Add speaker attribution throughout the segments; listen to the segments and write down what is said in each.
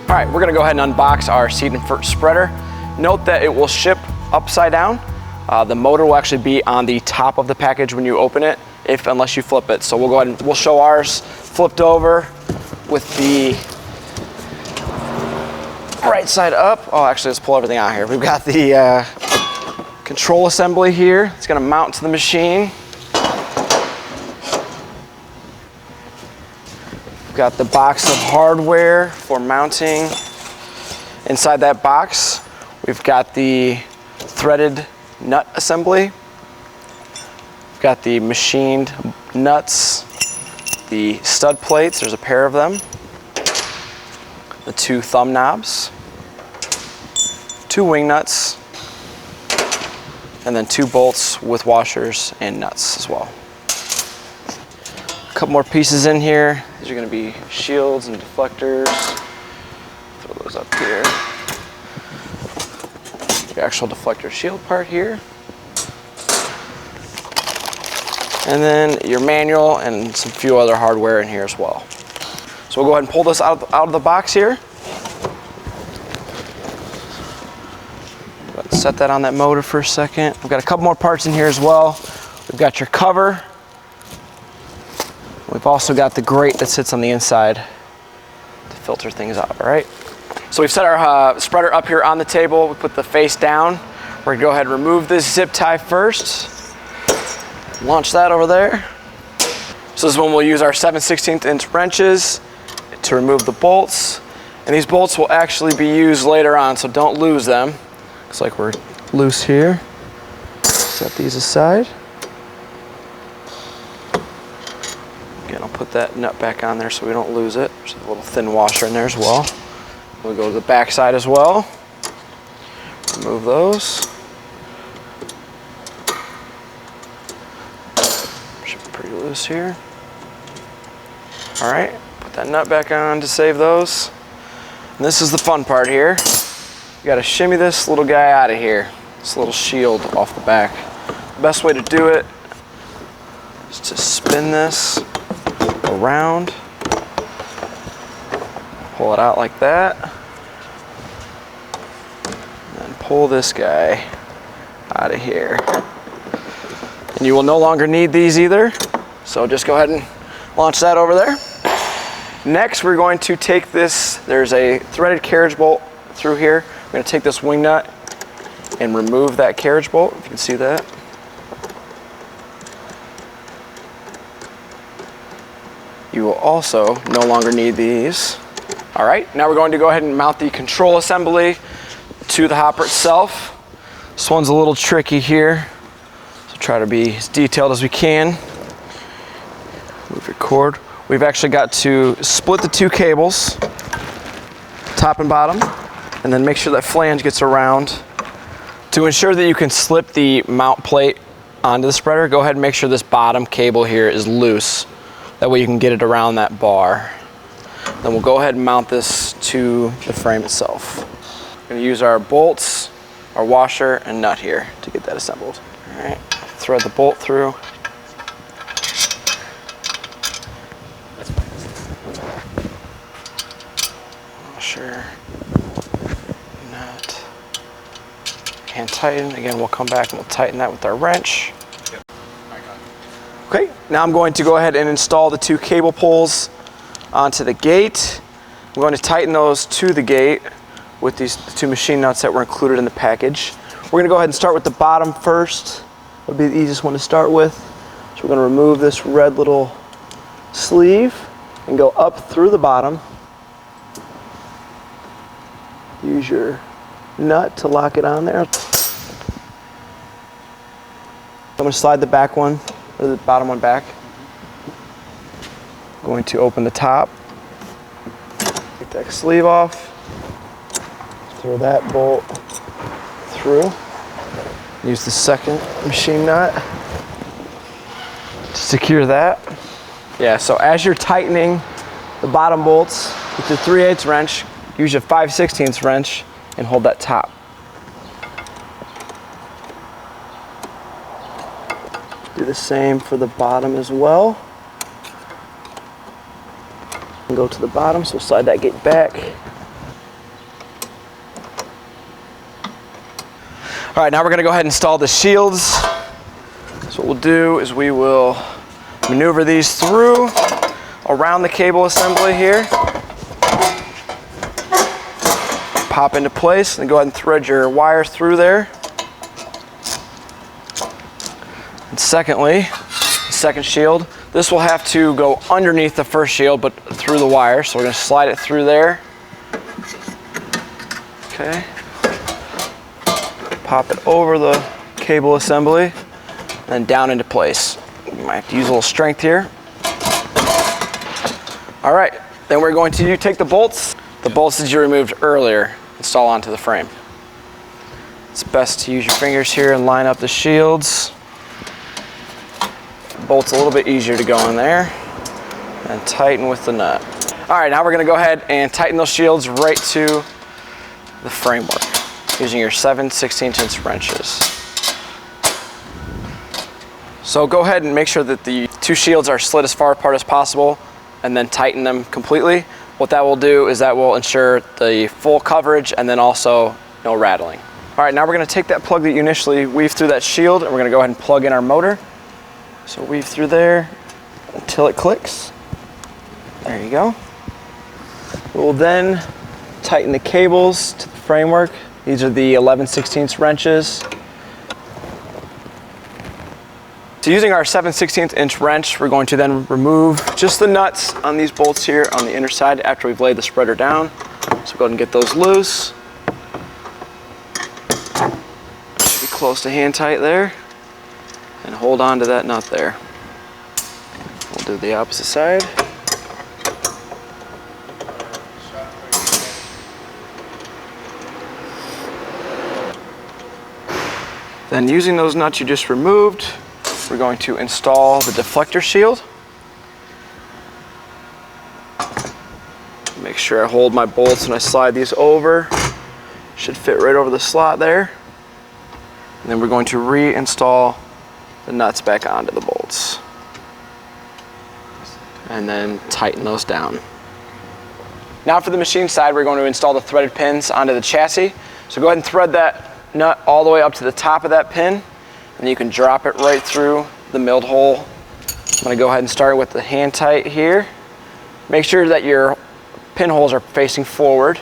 Speaker 1: All right, we're gonna go ahead and unbox our seed and fert spreader. Note that it will ship upside down. The motor will actually be on the top of the package when you open it, unless you flip it. So we'll go ahead and we'll show ours flipped over with the right side up. Oh, actually, let's pull everything out here. We've got the control assembly here. It's gonna mount to the machine. We've got the box of hardware for mounting. Inside that box, we've got the threaded nut assembly. We've got the machined nuts, the stud plates, there's a pair of them, the 2 thumb knobs, 2 wing nuts, and then 2 bolts with washers and nuts as well. A couple more pieces in here. These are going to be shields and deflectors. Throw those up here. The actual deflector shield part here. And then your manual and some few other hardware in here as well. So we'll go ahead and pull this out of the box here. Set that on that motor for a second. We've got a couple more parts in here as well. We've got your cover. We've also got the grate that sits on the inside to filter things out, all right? So we've set our spreader up here on the table. We put the face down. We're gonna go ahead and remove this zip tie first. Launch that over there. So this is when we'll use our 7/16 inch wrenches to remove the bolts. And these bolts will actually be used later on, so don't lose them. Looks like we're loose here. Set these aside. Again, I'll put that nut back on there so we don't lose it. There's a little thin washer in there as well. We'll go to the back side as well. Remove those. Should be pretty loose here. All right, put that nut back on to save those. And this is the fun part here. You gotta shimmy this little guy out of here. This little shield off the back. The best way to do it is to spin this around. Pull it out like that. And then pull this guy out of here. And you will no longer need these either. So just go ahead and launch that over there. Next, we're going to take this, there's a threaded carriage bolt through here. We're going to take this wing nut and remove that carriage bolt, if you can see that. You will also no longer need these. All right, now we're going to go ahead and mount the control assembly to the hopper itself. This one's a little tricky here, so try to be as detailed as we can. Move your cord. We've actually got to split the 2 cables, top and bottom, and then make sure that flange gets around. To ensure that you can slip the mount plate onto the spreader, go ahead and make sure this bottom cable here is loose. That way you can get it around that bar. Then we'll go ahead and mount this to the frame itself. We're going to use our bolts, our washer, and nut here to get that assembled. All right, thread the bolt through. Washer, nut, hand tighten. Again, we'll come back and we'll tighten that with our wrench. Okay, now I'm going to go ahead and install the 2 cable pulls onto the gate. I'm going to tighten those to the gate with these 2 machine nuts that were included in the package. We're going to go ahead and start with the bottom first. That would be the easiest one to start with. So we're going to remove this red little sleeve and go up through the bottom. Use your nut to lock it on there. I'm going to slide the back one, or the bottom one back. Going to open the top. Take that sleeve off. Throw that bolt through. Use the second machine nut to secure that. Yeah, so as you're tightening the bottom bolts with your 3/8 wrench, use your 5/16 wrench and hold that top. Do the same for the bottom as well. And go to the bottom, so slide that gate back. All right, now we're gonna go ahead and install the shields. So what we'll do is we will maneuver these through around the cable assembly here. Pop into place and go ahead and thread your wire through there. And secondly, the second shield, this will have to go underneath the first shield but through the wire. So we're going to slide it through there. Okay. Pop it over the cable assembly and down into place. You might have to use a little strength here. All right, then we're going to take the bolts that you removed earlier, install onto the frame. It's best to use your fingers here and line up the shields. The bolt's a little bit easier to go in there, and tighten with the nut. All right, now we're gonna go ahead and tighten those shields right to the framework using your 7/16" wrenches. So go ahead and make sure that the two shields are slid as far apart as possible and then tighten them completely. What that will do is that will ensure the full coverage and then also no rattling. All right, now we're gonna take that plug that you initially weaved through that shield and we're gonna go ahead and plug in our motor. So weave through there until it clicks. There you go. We'll then tighten the cables to the framework. These are the 11/16" wrenches. So using our 7/16" wrench, we're going to then remove just the nuts on these bolts here on the inner side after we've laid the spreader down. So go ahead and get those loose. Should be close to hand tight there. And hold on to that nut there. We'll do the opposite side. Then using those nuts you just removed, we're going to install the deflector shield. Make sure I hold my bolts when I slide these over. Should fit right over the slot there. And then we're going to reinstall the nuts back onto the bolts. And then tighten those down. Now for the machine side, we're going to install the threaded pins onto the chassis. So go ahead and thread that nut all the way up to the top of that pin. And you can drop it right through the milled hole. I'm gonna go ahead and start with the hand tight here. Make sure that your pinholes are facing forward.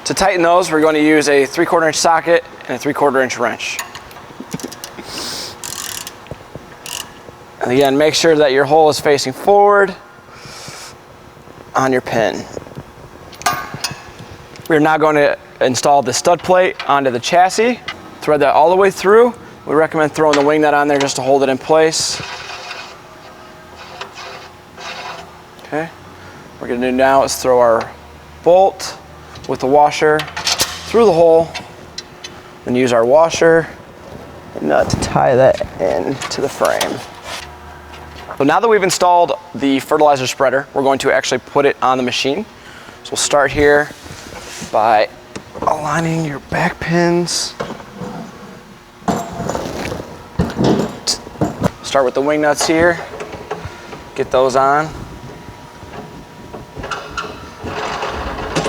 Speaker 1: To tighten those, we're going to use a 3/4 inch socket and a 3/4 inch wrench. And again, make sure that your hole is facing forward on your pin. We're now going to install the stud plate onto the chassis. Thread that all the way through. We recommend throwing the wing nut on there just to hold it in place. Okay. What we're going to do now is throw our bolt with the washer through the hole, and use our washer and nut to tie that in to the frame. So now that we've installed the fertilizer spreader, we're going to actually put it on the machine. So we'll start here by aligning your back pins. Start with the wing nuts here. Get those on.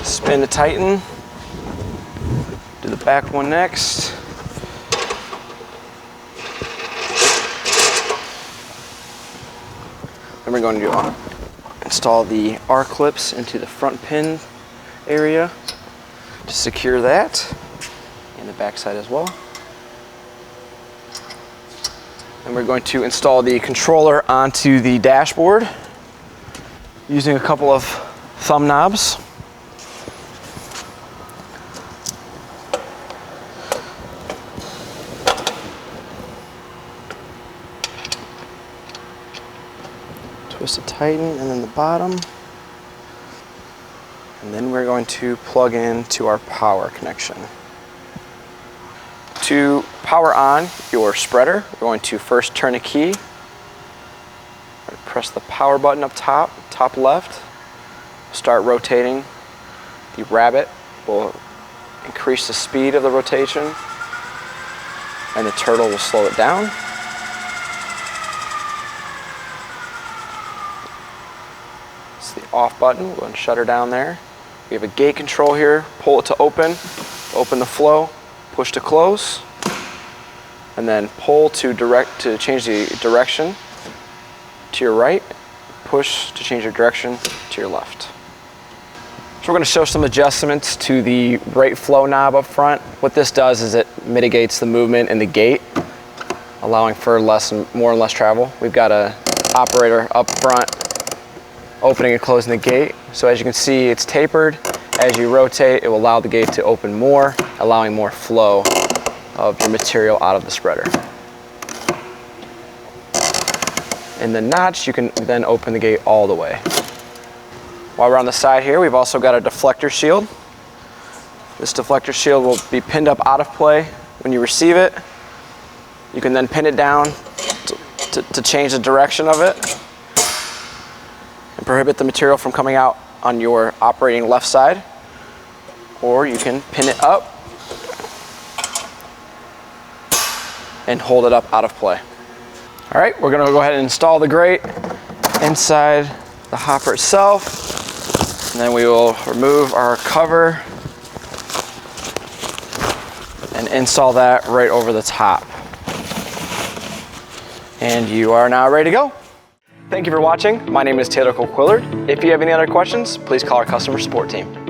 Speaker 1: Spin to tighten. Do the back one next. Then we're going to install the R clips into the front pin area to secure that, and the back side as well. And we're going to install the controller onto the dashboard using a couple of thumb knobs. Twist to tighten, and then the bottom. And then we're going to plug into our power connection. To power on your spreader, we're going to first turn a key. Press the power button up top, top left. Start rotating. The rabbit will increase the speed of the rotation. and the turtle will slow it down. It's the off button. We'll go ahead and shut her down there. We have a gate control here. Pull it to open the flow, push to close, and then pull to change the direction to your right, push to change your direction to your left. So we're going to show some adjustments to the rate flow knob up front. What this does is it mitigates the movement in the gate, allowing for more and less travel. We've got an operator up front opening and closing the gate. So as you can see, it's tapered. As you rotate, it will allow the gate to open more, allowing more flow of your material out of the spreader. In the notch, you can then open the gate all the way. While we're on the side here, we've also got a deflector shield. This deflector shield will be pinned up out of play when you receive it. You can then pin it down to change the direction of it and prohibit the material from coming out on your operating left side. Or you can pin it up and hold it up out of play. All right, we're gonna go ahead and install the grate inside the hopper itself. And then we will remove our cover and install that right over the top. And you are now ready to go. Thank you for watching. My name is Taylor Cole-Quillard. If you have any other questions, please call our customer support team.